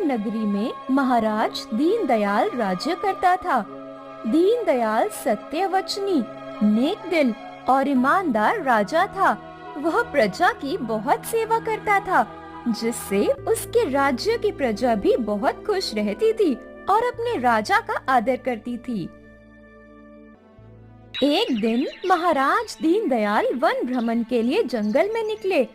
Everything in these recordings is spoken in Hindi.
नगरी में महाराज दीनदयाल राज्य करता था। दीनदयाल सत्यवचनी, नेक दिल और ईमानदार राजा था। वह प्रजा की बहुत सेवा करता था, जिससे उसके राज्य की प्रजा भी बहुत खुश रहती थी और अपने राजा का आदर करती थी। एक दिन महाराज दीनदयाल वन भ्रमण के लिए जंगल में निकले।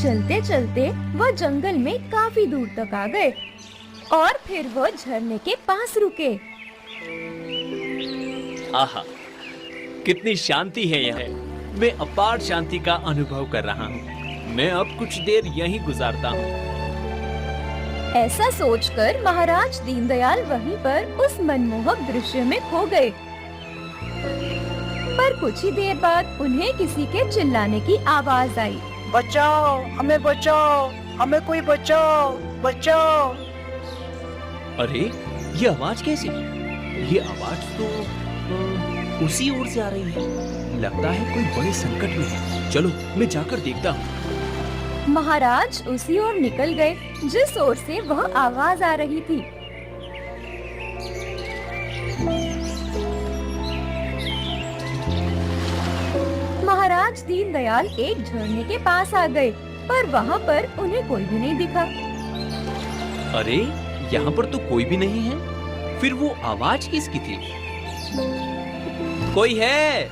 चलते चलते वह जंगल में काफी दूर तक आ गए और फिर वह झरने के पास रुके। आहा, कितनी शांति है यह। मैं अपार शांति का अनुभव कर रहा हूँ। मैं अब कुछ देर यहीं गुजारता हूँ। ऐसा सोचकर महाराज दीनदयाल वहीं पर उस मनमोहक दृश्य में खो गए। पर कुछ ही देर बाद उन्हें किसी के चिल्लाने की आवाज आई। बचाओ, हमें बचाओ, हमें कोई बचाओ, बचाओ। अरे, ये आवाज कैसी? ये आवाज तो उसी ओर से आ रही है। लगता है कोई बड़े संकट में है। चलो, मैं जाकर देखता हूँ। महाराज उसी ओर निकल गए जिस ओर से वह आवाज आ रही थी। महाराज दीनदयाल एक झरने के पास आ गए, पर वहाँ पर उन्हें कोई भी नहीं दिखा। अरे, यहाँ पर तो कोई भी नहीं है। फिर वो आवाज किसकी थी? कोई है?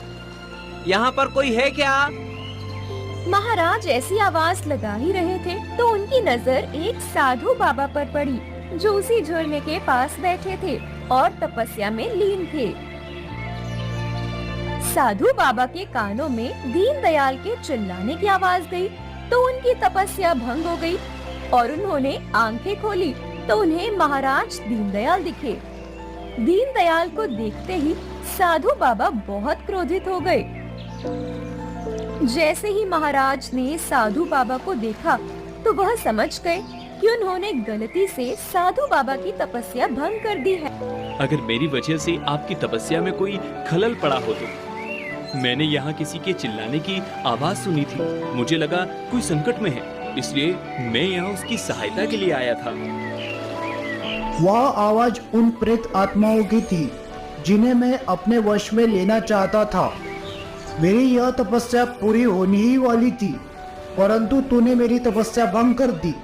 यहाँ पर कोई है क्या? महाराज ऐसी आवाज लगा ही रहे थे तो उनकी नजर एक साधु बाबा पर पड़ी, जो उसी झरने के पास बैठे थे और तपस्या में लीन थे। साधु बाबा के कानों में दीनदयाल के चिल्लाने की आवाज गई तो उनकी तपस्या भंग हो गई और उन्होंने आंखें खोली तो उन्हें महाराज दीनदयाल दिखे। दीनदयाल को देखते ही साधु बाबा बहुत क्रोधित हो गए। जैसे ही महाराज ने साधु बाबा को देखा तो वह समझ गए कि उन्होंने गलती से साधु बाबा की तपस्या भंग कर दी है। अगर मेरी वजह से आपकी तपस्या में कोई खलल पड़ा हो तो। मैंने यहाँ किसी के चिल्लाने की आवाज सुनी थी। मुझे लगा कोई संकट में है, इसलिए मैं यहाँ उसकी सहायता के लिए आया था। वह आवाज उन प्रेत आत्माओं की थी जिन्हें मैं अपने वश में लेना चाहता था। मेरी यह तपस्या पूरी होने ही वाली थी, परंतु तूने मेरी तपस्या भंग कर दी।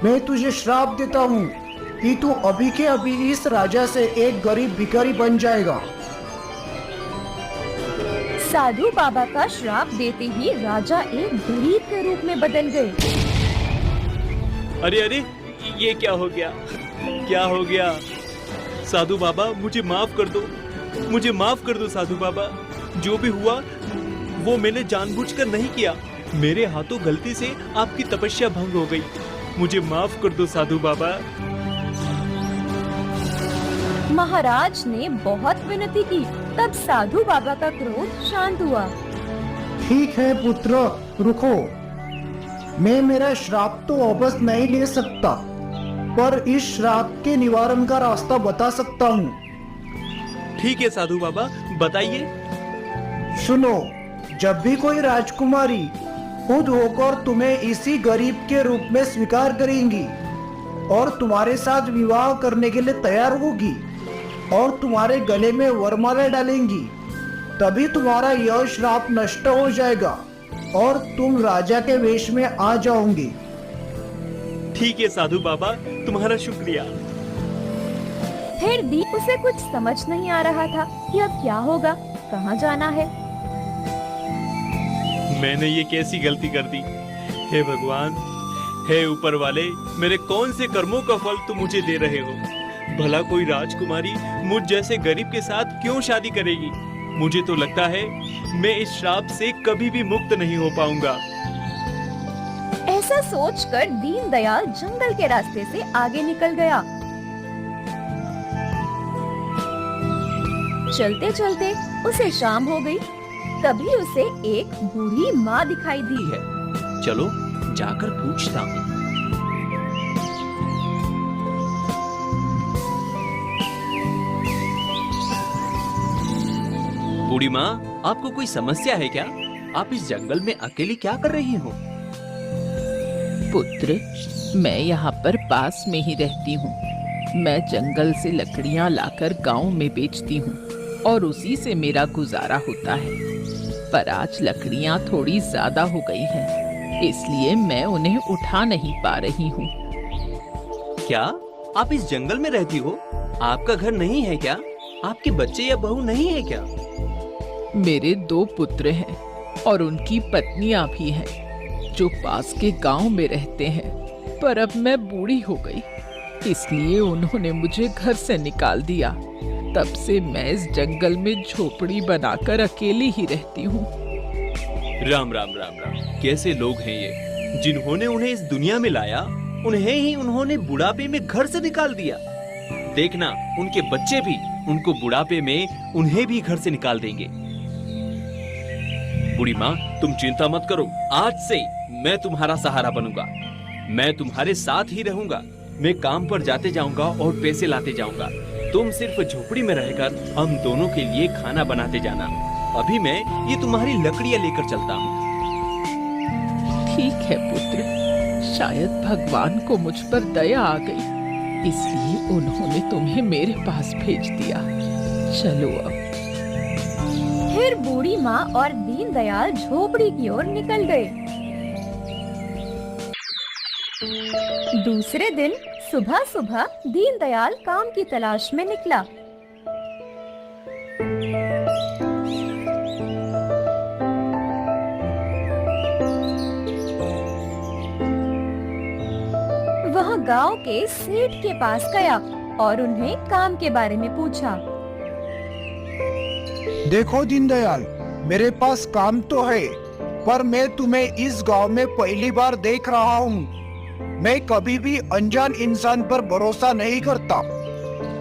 मैं तुझे श्राप देता हूँ कि तू अभी के अभी इस राजा से एक गरीब भिखारी बन जाएगा। साधु बाबा का श्राप देते ही राजा एक गरीब के रूप में बदल गए। अरे अरे, ये क्या हो गया? क्या हो गया? साधु बाबा, मुझे माफ कर दो। मुझे माफ कर दो साधु बाबा। जो भी हुआ वो मैंने जानबूझकर नहीं किया। मेरे हाथों गलती से आपकी तपस्या भंग हो गई। मुझे माफ कर दो साधु बाबा। महाराज ने बहुत विनती की, तब साधु बाबा का क्रोध शांत हुआ। ठीक है पुत्र, रुको। मैं मेरा श्राप तो वापस नहीं ले सकता, पर इस श्राप के निवारण का रास्ता बता सकता हूँ। ठीक है साधु बाबा, बताइए। सुनो, जब भी कोई राजकुमारी खुद होकर तुम्हें इसी गरीब के रूप में स्वीकार करेंगी और तुम्हारे साथ विवाह करने के लिए तैयार होगी और तुम्हारे गले में वरमाला डालेंगी, तभी तुम्हारा यह श्राप नष्ट हो जाएगा और तुम राजा के वेश में आ जाओगे। ठीक है साधु बाबा, तुम्हारा शुक्रिया। फिर भी उसे कुछ समझ नहीं आ रहा था कि अब क्या होगा, कहाँ जाना है। मैंने ये कैसी गलती कर दी? हे भगवान, हे ऊपर वाले, मेरे कौन से कर्मों का फल तुम मुझे दे रहे हो? भला कोई राजकुमारी मुझ जैसे गरीब के साथ क्यों शादी करेगी? मुझे तो लगता है मैं इस श्राप से कभी भी मुक्त नहीं हो पाऊंगा। ऐसा सोचकर दीनदयाल जंगल के रास्ते से आगे निकल गया। चलते चलते उसे शाम हो गई। तभी उसे एक बूढ़ी माँ दिखाई दी है। चलो जाकर पूछता हूँ। बूढ़ी माँ, आपको कोई समस्या है क्या? आप इस जंगल में अकेली क्या कर रही हो? पुत्र, मैं यहाँ पर पास में ही रहती हूँ। मैं जंगल से लकड़ियाँ लाकर गांव में बेचती हूँ और उसी से मेरा गुजारा होता है। पर आज लकड़ियाँ थोड़ी ज्यादा हो गई हैं, इसलिए मैं उन्हें उठा नहीं पा रही हूँ। क्या आप इस जंगल में रहती हो? आपका घर नहीं है क्या? आपके बच्चे या बहू नहीं है क्या? मेरे 2 पुत्र हैं और उनकी पत्नियां भी हैं, जो पास के गांव में रहते हैं। पर अब मैं बूढ़ी हो गई, इसलिए उन्होंने मुझे घर से निकाल दिया। तब से मैं इस जंगल में झोपड़ी बनाकर अकेली ही रहती हूँ। राम राम राम राम, कैसे लोग हैं ये? जिन्होंने उन्हें इस दुनिया में लाया, उन्हें ही उन्होंने बुढ़ापे में घर से निकाल दिया। देखना, उनके बच्चे भी उनको बुढ़ापे में उन्हें भी घर से निकाल देंगे। बूढ़ी माँ, तुम चिंता मत करो। आज से मैं तुम्हारा सहारा बनूंगा। मैं तुम्हारे साथ ही रहूंगा। मैं काम पर जाते जाऊंगा और पैसे लाते जाऊंगा। तुम सिर्फ झोपड़ी में रहकर हम दोनों के लिए खाना बनाते जाना। अभी मैं ये तुम्हारी लकड़ियां लेकर चलता हूँ। ठीक है पुत्र, शायद भगवान को मुझ पर दया आ गई, इसलिए उन्होंने तुम्हें मेरे पास भेज दिया। चलो अब। फिर बूढ़ी माँ और दीनदयाल झोपड़ी की ओर निकल गए। दूसरे दिन सुबह सुबह दीनदयाल काम की तलाश में निकला। वह गांव के सेठ के पास गया और उन्हें काम के बारे में पूछा। देखो दीनदयाल, मेरे पास काम तो है, पर मैं तुम्हें इस गांव में पहली बार देख रहा हूँ। मैं कभी भी अनजान इंसान पर भरोसा नहीं करता,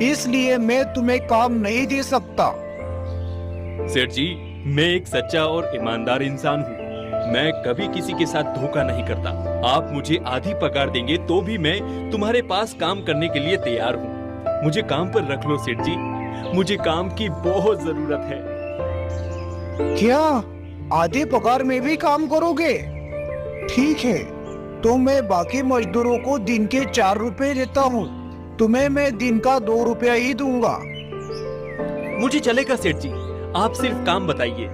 इसलिए मैं तुम्हें काम नहीं दे सकता। सेठ जी, मैं एक सच्चा और ईमानदार इंसान हूँ। मैं कभी किसी के साथ धोखा नहीं करता। आप मुझे आधी पगार देंगे तो भी मैं तुम्हारे पास काम करने के लिए तैयार हूँ। मुझे काम पर रख लो सेठ जी, मुझे काम की बहुत जरूरत है। क्या आधे पगार में भी काम करोगे? ठीक है, तो मैं बाकी मजदूरों को दिन के 4 रुपए देता हूँ। तुम्हें मैं दिन का 2 रुपया ही दूंगा। मुझे चलेगा सेठ जी, आप सिर्फ काम बताइए।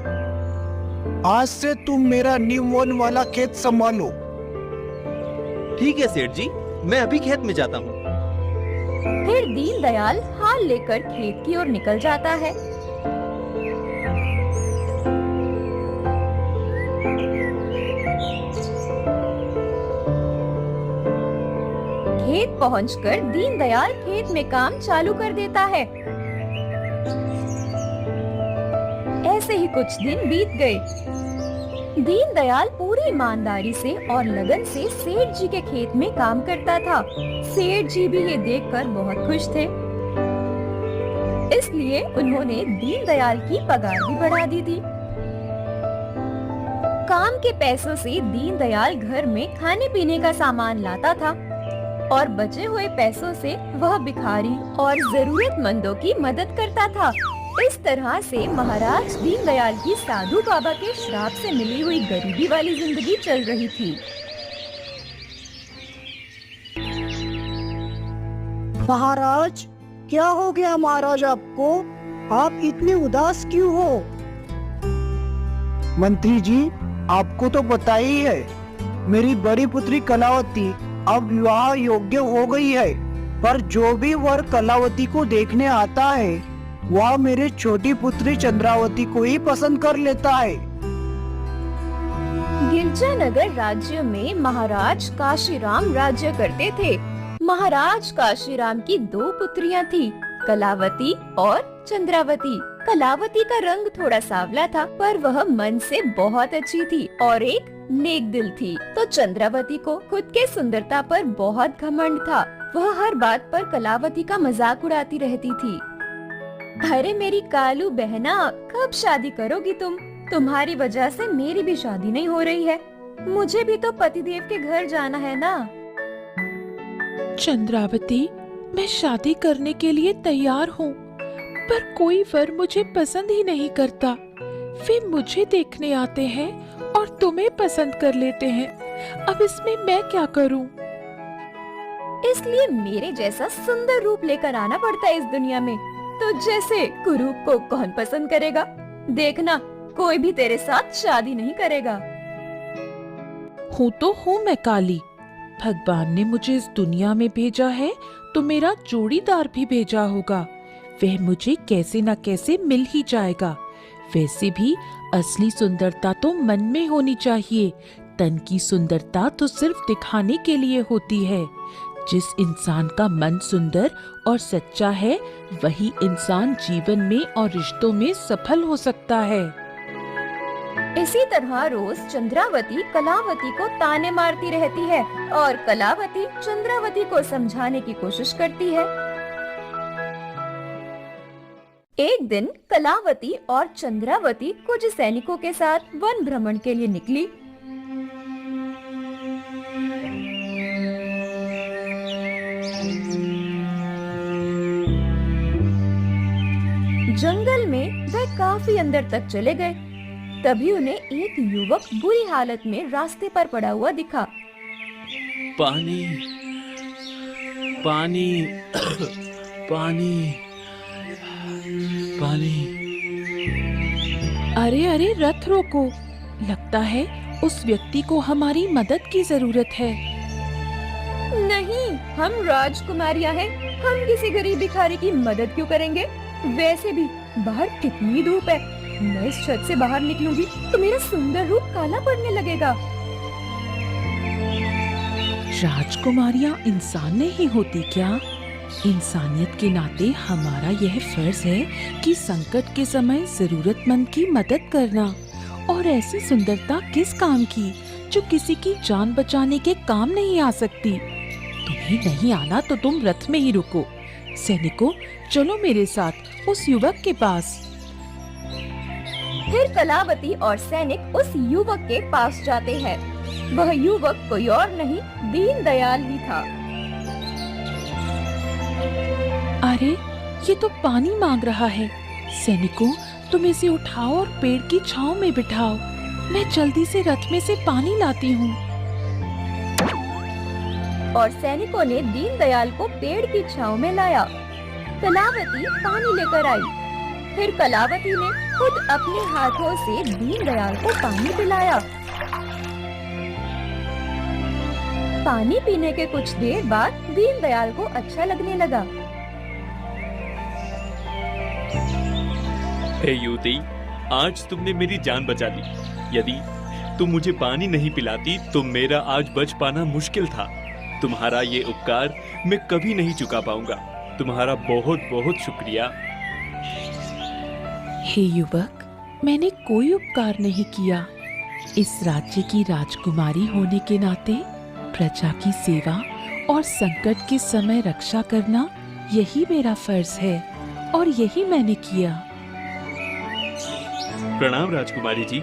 आज से तुम मेरा नीम वाला खेत संभालो। ठीक है सेठ जी, मैं अभी खेत में जाता हूँ। फिर दीनदयाल हाल लेकर खेत की ओर निकल जाता है। खेत पहुंचकर दीनदयाल खेत में काम चालू कर देता है। ऐसे ही कुछ दिन बीत गए। दीनदयाल पूरी ईमानदारी से और लगन से सेठ जी के खेत में काम करता था। सेठ जी भी ये देखकर बहुत खुश थे, इसलिए उन्होंने दीनदयाल की पगार भी बढ़ा दी थी। काम के पैसों से दीनदयाल घर में खाने पीने का सामान लाता था और बचे हुए पैसों से वह भिखारी और जरूरतमंदों की मदद करता था। इस तरह से महाराज दीनदयाल की साधु बाबा के श्राप से मिली हुई गरीबी वाली जिंदगी चल रही थी। महाराज, क्या हो गया महाराज आपको? आप इतने उदास क्यों हो? मंत्री जी, आपको तो पता ही है, मेरी बड़ी पुत्री कलावती अब विवाह योग्य हो गई है। पर जो भी वर कलावती को देखने आता है, वह मेरे छोटी पुत्री चंद्रावती को ही पसंद कर लेता है। गिरजानगर राज्य में महाराज काशीराम राज्य करते थे। महाराज काशीराम की 2 पुत्रियां थी, कलावती और चंद्रावती। कलावती का रंग थोड़ा सांवला था, पर वह मन से बहुत अच्छी थी और एक नेक दिल थी। तो चंद्रावती को खुद के सुंदरता पर बहुत घमंड था। वह हर बात पर कलावती का मजाक उड़ाती रहती थी। अरे मेरी कालू बहना, कब शादी करोगी तुम? तुम्हारी वजह से मेरी भी शादी नहीं हो रही है। मुझे भी तो पतिदेव के घर जाना है ना। चंद्रावती, मैं शादी करने के लिए तैयार हूँ, पर कोई वर मुझे पसंद ही नहीं करता। वे मुझे देखने आते हैं और तुम्हें पसंद कर लेते हैं। अब इसमें मैं क्या करूं? इसलिए मेरे जैसा सुंदर रूप लेकर आना पड़ता है इस दुनिया में। तो जैसे कुरूप को कौन पसंद करेगा? देखना, कोई भी तेरे साथ शादी नहीं करेगा। हूँ तो हूँ मैं काली। भगवान ने मुझे इस दुनिया में भेजा है तो मेरा जोड़ीदार भी भेजा होगा। वह मुझे कैसे न कैसे मिल ही जाएगा। वैसे भी असली सुंदरता तो मन में होनी चाहिए। तन की सुंदरता तो सिर्फ दिखाने के लिए होती है। जिस इंसान का मन सुंदर और सच्चा है, वही इंसान जीवन में और रिश्तों में सफल हो सकता है। इसी तरह रोज चंद्रावती कलावती को ताने मारती रहती है और कलावती चंद्रावती को समझाने की कोशिश करती है। एक दिन कलावती और चंद्रावती कुछ सैनिकों के साथ वन भ्रमण के लिए निकली। जंगल में वह काफी अंदर तक चले गए। तभी उन्हें एक युवक बुरी हालत में रास्ते पर पड़ा हुआ दिखा। पानी, पानी, पानी, पानी। अरे अरे, रथ रोको। लगता है उस व्यक्ति को हमारी मदद की जरूरत है। नहीं, हम राजकुमारियां हैं। हम किसी गरीब भिखारी की मदद क्यों करेंगे? वैसे भी बाहर कितनी धूप है। मैं इस छत से बाहर निकलूंगी तो मेरा सुंदर रूप काला पड़ने लगेगा। राजकुमारियां इंसान नहीं होती क्या? इंसानियत के नाते हमारा यह फर्ज है कि संकट के समय जरूरतमंद की मदद करना। और ऐसी सुंदरता किस काम की जो किसी की जान बचाने के काम नहीं आ सकती। तुम्हें नहीं आना तो तुम रथ में ही रुको। सैनिकों, चलो मेरे साथ उस युवक के पास। फिर कलावती और सैनिक उस युवक के पास जाते हैं। वह युवक कोई और नहीं, दीनदयाल ही था। अरे, ये तो पानी मांग रहा है। सैनिकों, तुम इसे उठाओ और पेड़ की छांव में बिठाओ। मैं जल्दी से रथ में से पानी लाती हूँ। और सैनिकों ने दीनदयाल को पेड़ की छांव में लाया। कलावती पानी लेकर आई। फिर कलावती ने खुद अपने हाथों से दीनदयाल को पानी पिलाया। पानी पीने के कुछ देर बाद दीनदयाल को अच्छा लगने लगा। हे युवती, आज तुमने मेरी जान बचा ली। यदि तुम मुझे पानी नहीं पिलाती तो मेरा आज बच पाना मुश्किल था। तुम्हारा ये उपकार मैं कभी नहीं चुका पाऊंगा। तुम्हारा बहुत बहुत शुक्रिया। हे युवक, मैंने कोई उपकार नहीं किया। इस राज्य की राजकुमारी होने के नाते प्रजा की सेवा और संकट के समय रक्षा करना यही मेरा फर्ज है और यही मैंने किया। प्रणाम राजकुमारी जी।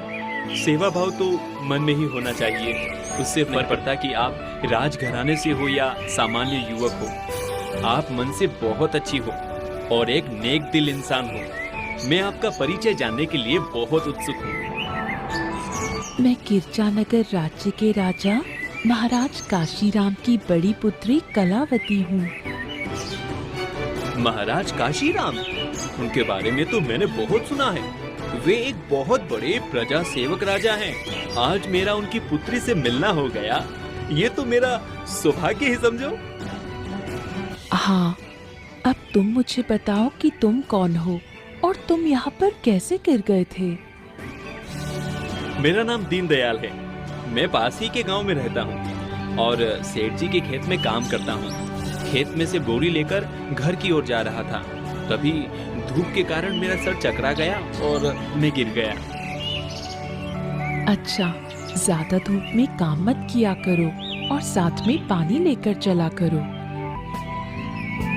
सेवा भाव तो मन में ही होना चाहिए। उससे फर्क पड़ता कि आप राजघराने से हो या सामान्य युवक हो। आप मन से बहुत अच्छी हो और एक नेक दिल इंसान हो। मैं आपका परिचय जानने के लिए बहुत उत्सुक हूँ। मैं किरजानगर राज्य के राजा महाराज काशीराम की बड़ी पुत्री कलावती हूँ। महाराज काशीराम, उनके बारे में तो मैंने बहुत सुना है। वे एक बहुत बड़े प्रजा सेवक राजा हैं। आज मेरा उनकी पुत्री से मिलना हो गया। ये तो मेरा सौभाग्य ही समझो। हाँ, अब तुम मुझे बताओ कि तुम कौन हो और तुम यहाँ पर कैसे गिर गए थे? मेरा नाम दीनदयाल है। मैं पास ही के गांव में रहता हूँ और सेठ जी के खेत में काम करता हूँ। खेत में से बोरी लेकर घर की ओर जा रहा था। तभी धूप के कारण मेरा सर चकरा गया और मैं गिर गया। अच्छा, ज्यादा धूप में काम मत किया करो और साथ में पानी लेकर चला करो।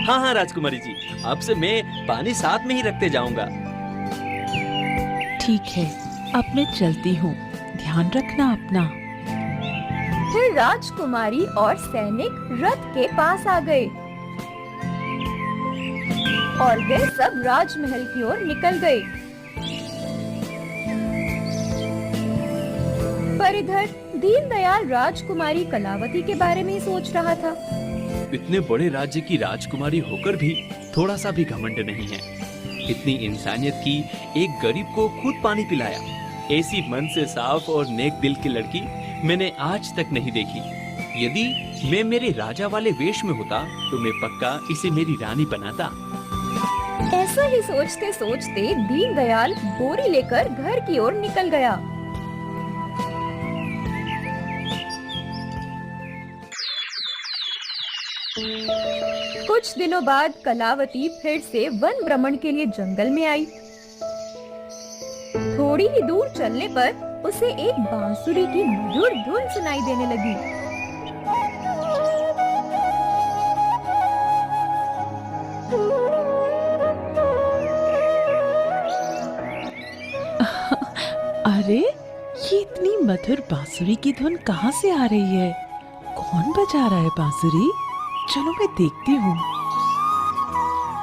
हाँ हाँ राजकुमारी जी, अब से मैं पानी साथ में ही रखते जाऊंगा। ठीक है, अब मैं चलती हूँ। ध्यान रखना अपना। फिर राजकुमारी और सैनिक रथ के पास आ गए और वे सब राजमहल की ओर निकल गए। पर इधर दीनदयाल राजकुमारी कलावती के बारे में ही सोच रहा था। इतने बड़े राज्य की राजकुमारी होकर भी थोड़ा सा भी घमंड नहीं है। इतनी इंसानियत की एक गरीब को खुद पानी पिलाया। ऐसी मन से साफ और नेक दिल की लड़की मैंने आज तक नहीं देखी। यदि मैं मेरे राजा वाले वेश में होता तो मैं पक्का इसे मेरी रानी बनाता। ऐसा ही सोचते सोचते दीनदयाल बोरी लेकर घर की ओर निकल गया। कुछ दिनों बाद कलावती फिर से वन भ्रमण के लिए जंगल में आई। थोड़ी ही दूर चलने पर उसे एक बांसुरी की मधुर धुन सुनाई देने लगी। अरे, ये इतनी मधुर बांसुरी की धुन कहाँ से आ रही है? कौन बजा रहा है बांसुरी? चलो मैं देखती हूँ।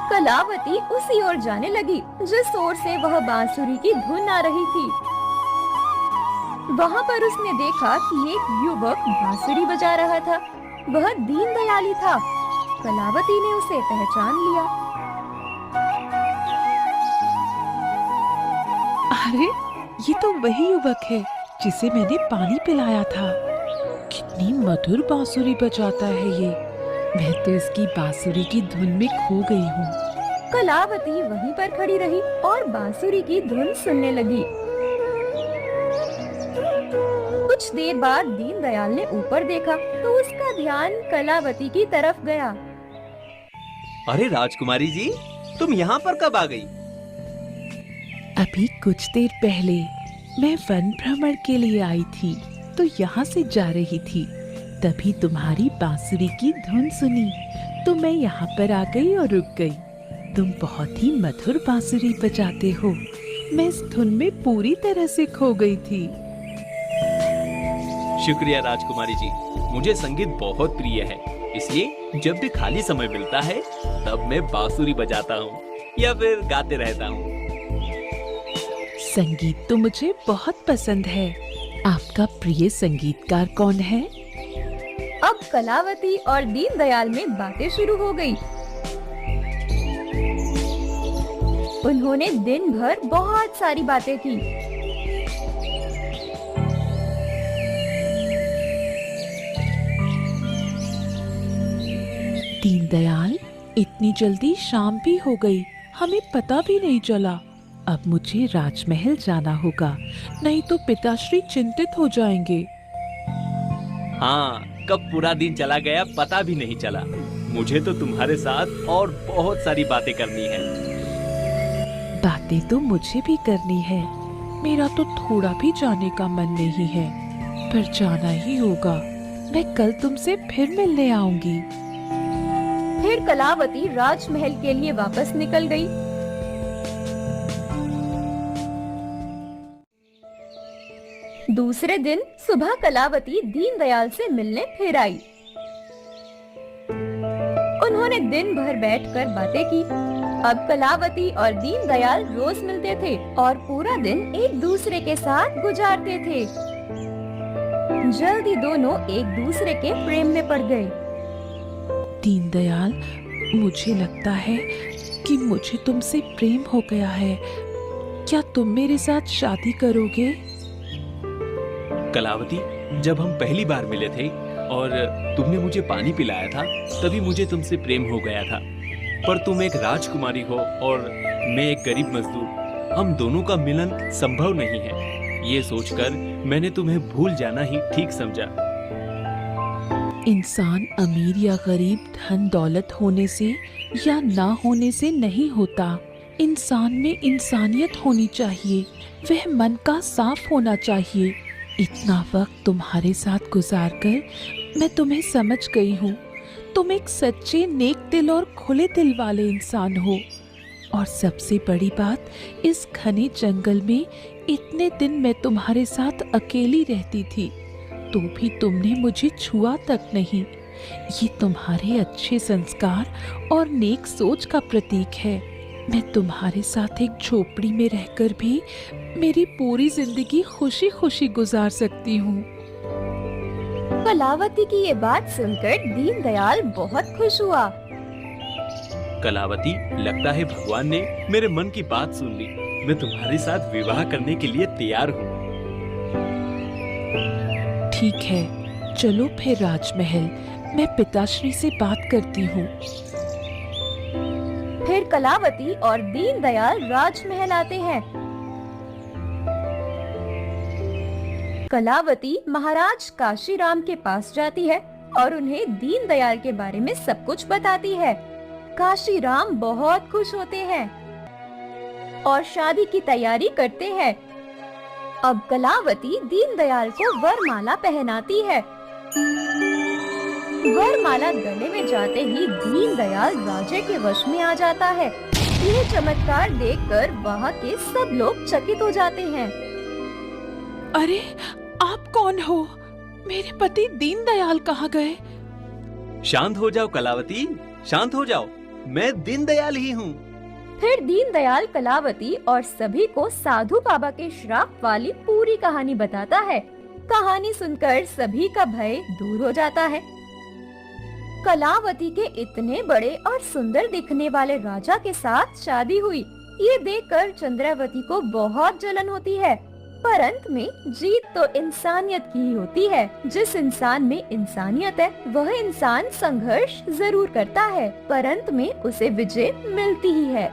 कलावती उसी ओर जाने लगी जिस ओर से वह बांसुरी की धुन आ रही थी। वहाँ पर उसने देखा कि एक युवक बांसुरी बजा रहा था। वह दीनदयाल ही था। कलावती ने उसे पहचान लिया। अरे, ये तो वही युवक है जिसे मैंने पानी पिलाया था। कितनी मधुर बांसुरी बजाता है ये। मैं तो इसकी बांसुरी की धुन में खो गई हूँ। कलावती वहीं पर खड़ी रही और बांसुरी की धुन सुनने लगी। कुछ देर बाद दीनदयाल ने ऊपर देखा तो उसका ध्यान कलावती की तरफ गया। अरे राजकुमारी जी, तुम यहाँ पर कब आ गई? अभी कुछ देर पहले मैं वन भ्रमण के लिए आई थी, तो यहाँ से जा रही थी। तभी तुम्हारी बांसुरी की धुन सुनी तो मैं यहाँ पर आ गई और रुक गई। तुम बहुत ही मधुर बांसुरी बजाते हो। मैं इस धुन में पूरी तरह से खो गई थी। शुक्रिया राजकुमारी जी, मुझे संगीत बहुत प्रिय है। इसलिए जब भी खाली समय मिलता है तब मैं बांसुरी बजाता हूँ या फिर गाते रहता हूँ। संगीत तो मुझे बहुत पसंद है। आपका प्रिय संगीतकार कौन है? अब कलावती और दीनदयाल में बातें शुरू हो गई। उन्होंने दिन भर बहुत सारी बातें की। दीनदयाल, इतनी जल्दी शाम भी हो गई, हमें पता भी नहीं चला। अब मुझे राजमहल जाना होगा, नहीं तो पिताश्री चिंतित हो जाएंगे। हाँ, कब पूरा दिन चला गया पता भी नहीं चला। मुझे तो तुम्हारे साथ और बहुत सारी बातें करनी है। बातें तो मुझे भी करनी है। मेरा तो थोड़ा भी जाने का मन नहीं है, पर जाना ही होगा। मैं कल तुमसे फिर मिलने आऊंगी। फिर कलावती राजमहल के लिए वापस निकल गई। दूसरे दिन सुबह कलावती दीनदयाल से मिलने फिर आई। उन्होंने दिन भर बैठकर बातें की। अब कलावती और दीनदयाल रोज मिलते थे और पूरा दिन एक दूसरे के साथ गुजारते थे। जल्दी दोनों एक दूसरे के प्रेम में पड़ गए। दीनदयाल, मुझे लगता है कि मुझे तुमसे प्रेम हो गया है। क्या तुम मेरे साथ शादी करोगे? कलावती, जब हम पहली बार मिले थे और तुमने मुझे पानी पिलाया था तभी मुझे तुमसे प्रेम हो गया था। पर तुम एक राजकुमारी हो और मैं एक गरीब मजदूर। हम दोनों का मिलन संभव नहीं है। ये सोचकर मैंने तुम्हें भूल जाना ही ठीक समझा। इंसान अमीर या गरीब, धन दौलत होने से या ना होने से नहीं होता। इंसान में इंसानियत होनी चाहिए। वह मन का साफ होना चाहिए। इतना वक्त तुम्हारे साथ गुजारकर मैं तुम्हें समझ गई हूँ। तुम एक सच्चे, नेक दिल और खुले दिल वाले इंसान हो। और सबसे बड़ी बात, इस घने जंगल में इतने दिन मैं तुम्हारे साथ अकेली रहती थी, तो भी तुमने मुझे छुआ तक नहीं। ये तुम्हारे अच्छे संस्कार और नेक सोच का प्रतीक है। मैं तुम्हारे साथ एक झोपड़ी में रहकर भी मेरी पूरी जिंदगी खुशी खुशी गुजार सकती हूँ। कलावती की ये बात सुनकर दीनदयाल बहुत खुश हुआ। कलावती, लगता है भगवान ने मेरे मन की बात सुन ली। मैं तुम्हारे साथ विवाह करने के लिए तैयार हूँ। ठीक है, चलो फिर राजमहल, मैं पिताश्री से बात करती हूँ। फिर कलावती और दीनदयाल राजमहल आते हैं। कलावती महाराज काशीराम के पास जाती है और उन्हें दीनदयाल के बारे में सब कुछ बताती है। काशीराम बहुत खुश होते हैं और शादी की तैयारी करते हैं। अब कलावती दीनदयाल को वरमाला पहनाती है। वरमाला गले में जाते ही दीनदयाल राजे के वश में आ जाता है। ये चमत्कार देखकर वहाँ के सब लोग चकित हो जाते हैं। अरे, आप कौन हो? मेरे पति दीनदयाल कहाँ गए? शांत हो जाओ कलावती, शांत हो जाओ। मैं दीनदयाल ही हूँ। फिर दीनदयाल कलावती और सभी को साधु बाबा के श्राप वाली पूरी कहानी बताता है। कहानी सुनकर सभी का भय दूर हो जाता है। कलावती के इतने बड़े और सुंदर दिखने वाले राजा के साथ शादी हुई। ये देखकर चंद्रावती को बहुत जलन होती है, पर अंत में जीत तो इंसानियत की ही होती है। जिस इंसान में इंसानियत है वह इंसान संघर्ष जरूर करता है, पर अंत में उसे विजय मिलती ही है।